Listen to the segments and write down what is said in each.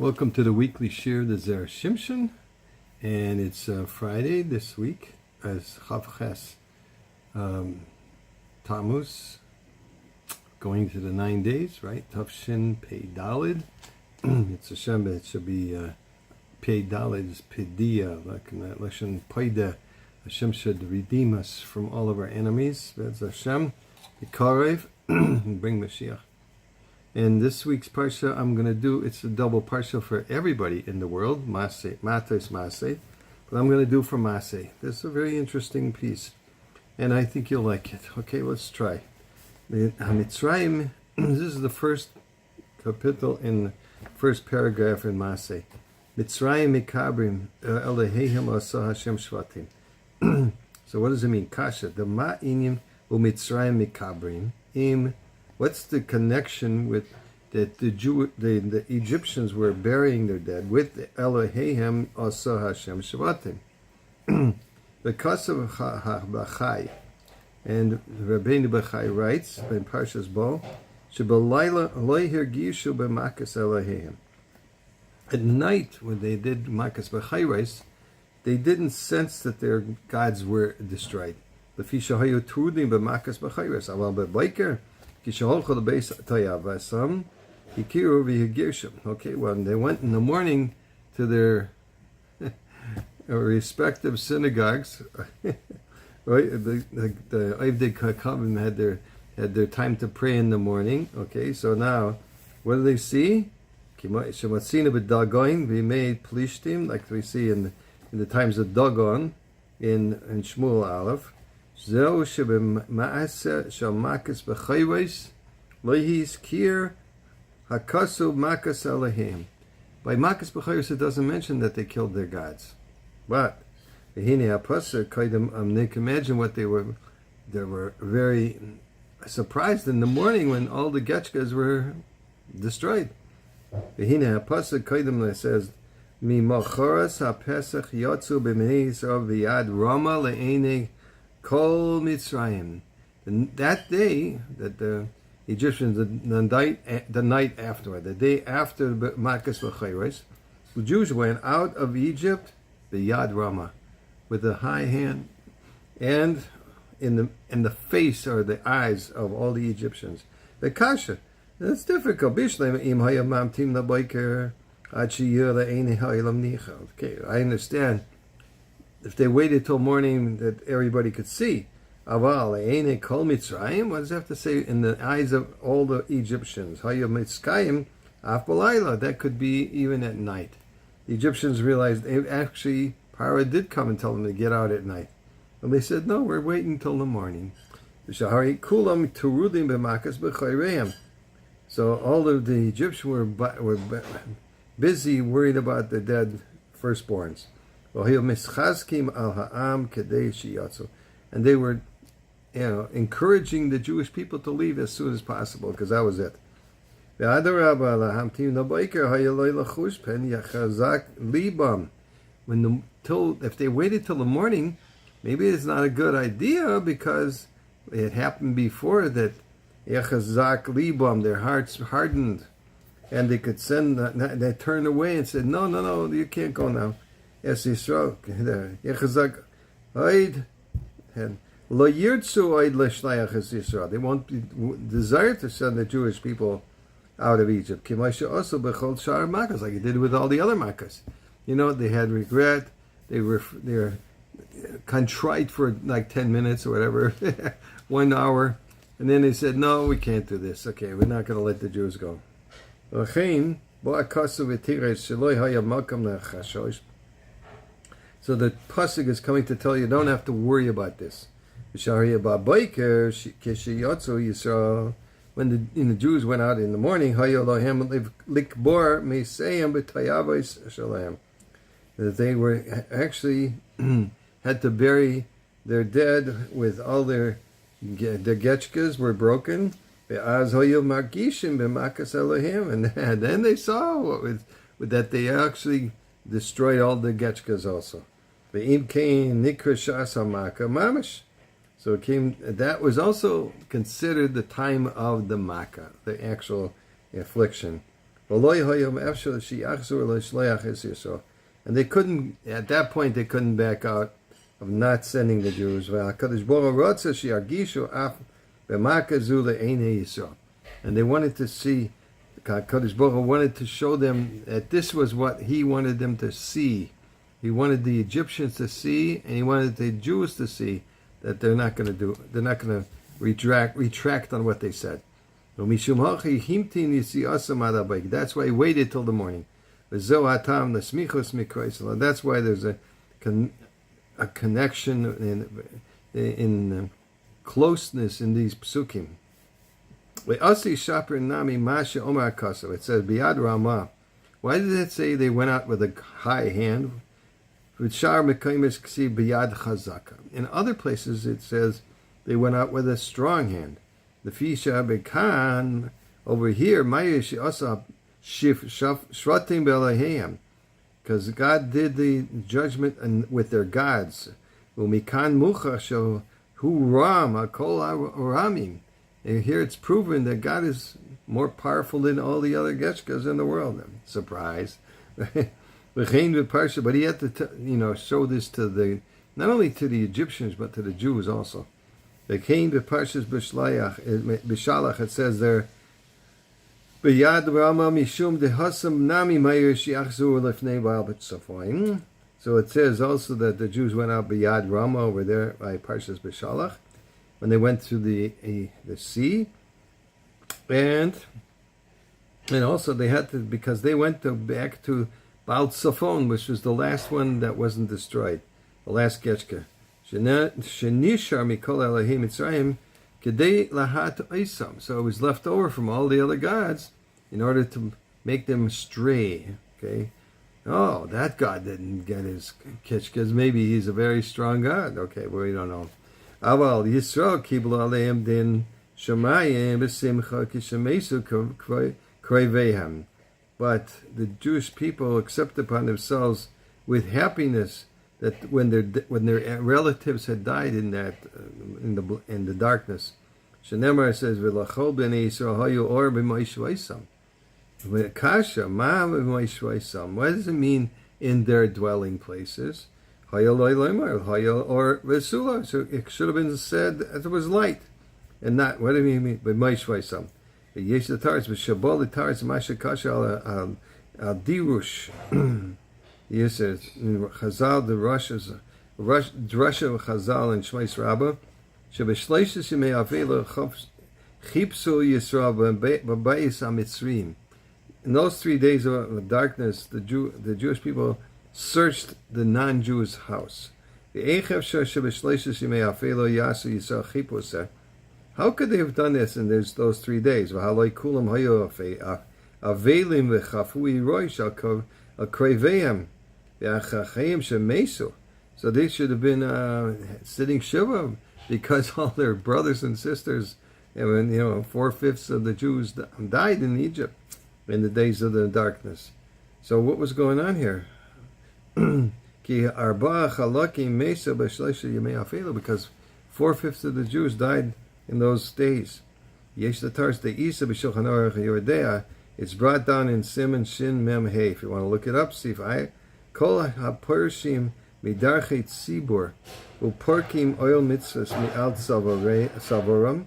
Welcome to the weekly shir, the Zera Shimshon, and it's Friday this week as Chavches Tammuz, going to the 9 days, right? Tafshin Pei Dalid. It's Hashem, it should be Pei Dalid is Pedia, like in that Lashon Paida. Hashem should redeem us from all of our enemies. That's Hashem, Yikarev, and bring Mashiach. And this week's Parsha I'm going to do, it's a double Parsha for everybody in the world, Massei, Matos, Massei. But I'm going to do for Massei. This is a very interesting piece, and I think you'll like it. Okay, let's try. Mitzrayim, this is the first capital in the first paragraph in Massei. Mitzrayim mikabrim Elohim asa Hashem shvatim. So what does it mean? Kasha, the ma'inim u'mitzrayim mikabrim im. What's the connection with that the Egyptians were burying their dead with Elohim asa Hashem shvatim? Because of Bachai, and Rabbeinu Bachai writes in Parshas Bo, Shebalayla lo hirgishu b'makas Elohim. At night, when they did makas b'chayros, they didn't sense that their gods were destroyed. Lefi shahayu tudim b'makas b'chayros. Aval b'bayker. Okay, well, they went in the morning to their respective synagogues. Right, the Avdei Kakavim had their time to pray in the morning. Okay, so now, what do they see? Shematzina we made plishtim, like we see in the times of Dagon in Shmuel Aleph. Zeu shebemaaseh shamakas b'chayros lehis kir hakasu makas Elohim. By makas b'chayros, it doesn't mention that they killed their gods, but v'hine hapasuk kaidem amnik. Imagine what they were very surprised in the morning when all the getchkas were destroyed. V'hine hapasuk kaidem says mimachoras hapesach yotzu b'mnei Yisrael v'yad rama le'enei Kol Mitzrayim. And that day, that the Egyptians, the night after, the day after Makas B'chayros, the Jews went out of Egypt, the Yad Rama, with a high hand, and in the face or the eyes of all the Egyptians. The kasha, that's difficult. Okay, I understand. If they waited till morning that everybody could see, aval eine kol Mitzrayim, what does it have to say in the eyes of all the Egyptians? Hayom mitzkayim af b'layla. That could be even at night. The Egyptians realized actually Pharaoh did come and tell them to get out at night, and they said no, we're waiting till the morning. Shahari kulam turudim b'makas b'chayreim. So all of the Egyptians were busy, worried about the dead firstborns. And they were, encouraging the Jewish people to leave as soon as possible, because that was it. If they waited till the morning, maybe it's not a good idea, because it happened before that their hearts hardened, and they could they turned away and said, no, you can't go now. Yes, Yisrael. And lo yirtzu oid l'shlayach es Yisrael. They won't desire to send the Jewish people out of Egypt. Kimaisha also bechol shar makas, like he did with all the other makas. They had regret. They were contrite for like 10 minutes or whatever, 1 hour, and then they said, no, we can't do this. Okay, we're not going to let the Jews go. So the pasuk is coming to tell you, don't have to worry about this. When the Jews went out in the morning, that they were actually had to bury their dead with all their getchkas were broken. And then they saw that they actually destroyed all the getchkas also. So it came. That was also considered the time of the Makkah, the actual affliction. And they couldn't, at that point, they couldn't back out of not sending the Jews. And they wanted to see, Kadosh Baruch Hu wanted to show them that this was what he wanted them to see. He wanted the Egyptians to see, and he wanted the Jews to see that they're not going to retract on what they said. That's why he waited till the morning. That's why there's a connection in closeness in these psukim. It says Biyad Ramah. Why did it say they went out with a high hand? In other places it says they went out with a strong hand. The Fisha Bekan over here, because God did the judgment with their gods. And here it's proven that God is more powerful than all the other Geshkas in the world. Surprise. But he had to, show this to not only to the Egyptians, but to the Jews also. The Gaon Parshat Bishalach, it says there, B'yad Rama mishum dehasam nami meir shiachzur lefnei Baal b'tzafoim. So it says also that the Jews went out B'yad Rama over there by Parshat Bishalach when they went to the sea, and also they had to, because they went back to Baal Tzafon, which was the last one that wasn't destroyed, the last Geshka. Shenishar mikol Elohei Mitzrayim kedei lahat oisam. So it was left over from all the other gods in order to make them stray. Okay, oh, that God didn't get his Geshkas. Maybe he's a very strong God. Okay, well, we don't know. Aval Yisrael kiblu aleim din shamayim b'simcha kishemesu kroivehem. But the Jewish people accept upon themselves with happiness that when their relatives had died in the darkness. Shenemar says v'lachol b'nei Yisrael hayu or b'moishvaisam. Kasha ma b'moishvaisam. What does it mean in their dwelling places? Hayu loy loymar hayu or v'sula. So it should have been said that it was light, and not, what do you mean b'moishvaisam? Yesh the Taras, but Shabbat the Taras, Masha Kasha al Dirush. Yes, Chazal, the Drasha of Chazal and Shmais Rabbah. Shabashleishis Yimei Avela Chipsu Yisrael B'Bayis HaMitzrim. In those 3 days of darkness, the Jewish people searched the non-Jews' house. How could they have done this in those 3 days? So they should have been sitting shiva because all their brothers and sisters, and 4/5 of the Jews died in Egypt in the days of the darkness. So what was going on here? Because 4/5 of the Jews died in those days. It's brought down in Simon Shin Mem Hey. If you want to look it up, see if I Kol HaPorshim Midarchet Tzibur Uporkim Oil Mitzvahs Mi'al Savoram.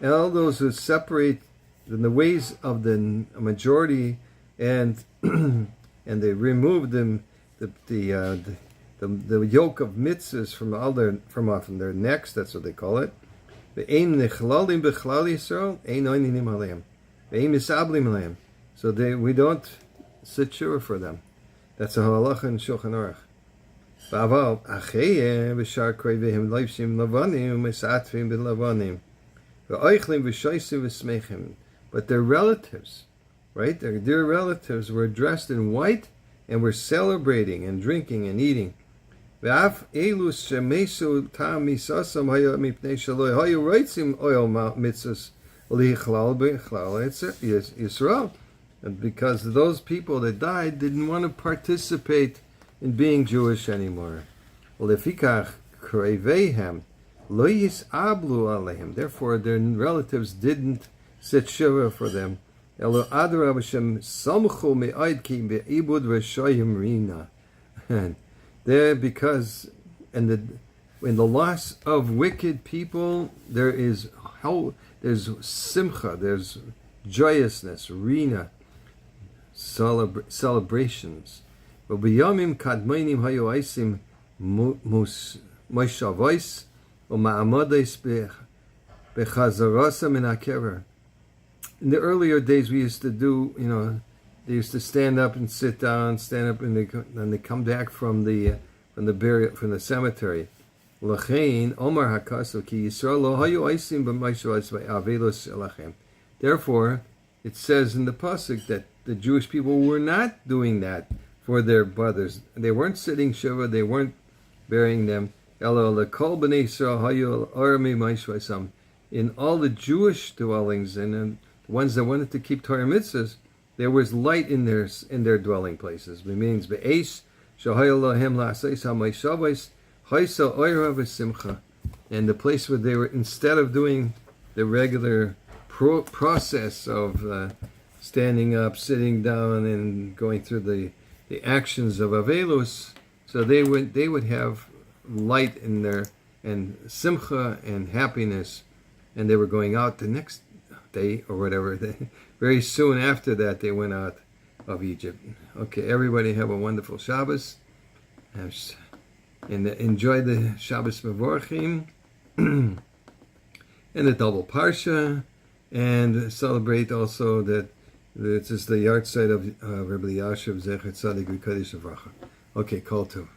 And all those who separate in the ways of the majority and they remove them the yoke of mitzvahs from their necks. That's what they call it. So we don't sit shura for them. That's a halacha in Shulchan Aruch. But their relatives, right? Their dear relatives were dressed in white and were celebrating and drinking and eating. And those who and because those people that died didn't want to participate in being Jewish anymore. Therefore, their relatives didn't sit shiva for them. Elo Adrab Hashem Samchu Me'aid Ki Be'ibud V'Shoyim Rina. And there, because in the loss of wicked people, there's simcha, there's joyousness, rina, celebrations. But b'yamim kadmoinim hayu aisim moshavos u'ma'amodos bechazarasa min hakever. In the earlier days, we used to do, they used to stand up and sit down, stand up, and they come back from the burial, from the cemetery. Lachein Omar Hakasav Ki Yisrael Lo Hayu Aisim B'Maishavos V'Avelos Elachem. Therefore, it says in the pasuk that the Jewish people were not doing that for their brothers. They weren't sitting shiva. They weren't burying them. Elo Lekol B'nei Yisrael Hayu Armi Maishavosam. In all the Jewish dwellings and the ones that wanted to keep Torah mitzvahs, there was light in their dwelling places. It means Be'esh Shahayu Lahem La'aseis HaMaishavos. And the place where they were, instead of doing the regular process of standing up, sitting down, and going through the actions of Avelus, so they would have light in there, and simcha and happiness, and they were going out the next day or whatever. Very soon after that, they went out of Egypt. Okay, everybody have a wonderful Shabbos. And enjoy the Shabbos Mevorchim and the double Parsha, and celebrate also that this is the yard site of Rabbi Yosef Zecher Tzadik V'Kadosh Avracha. Okay, call to.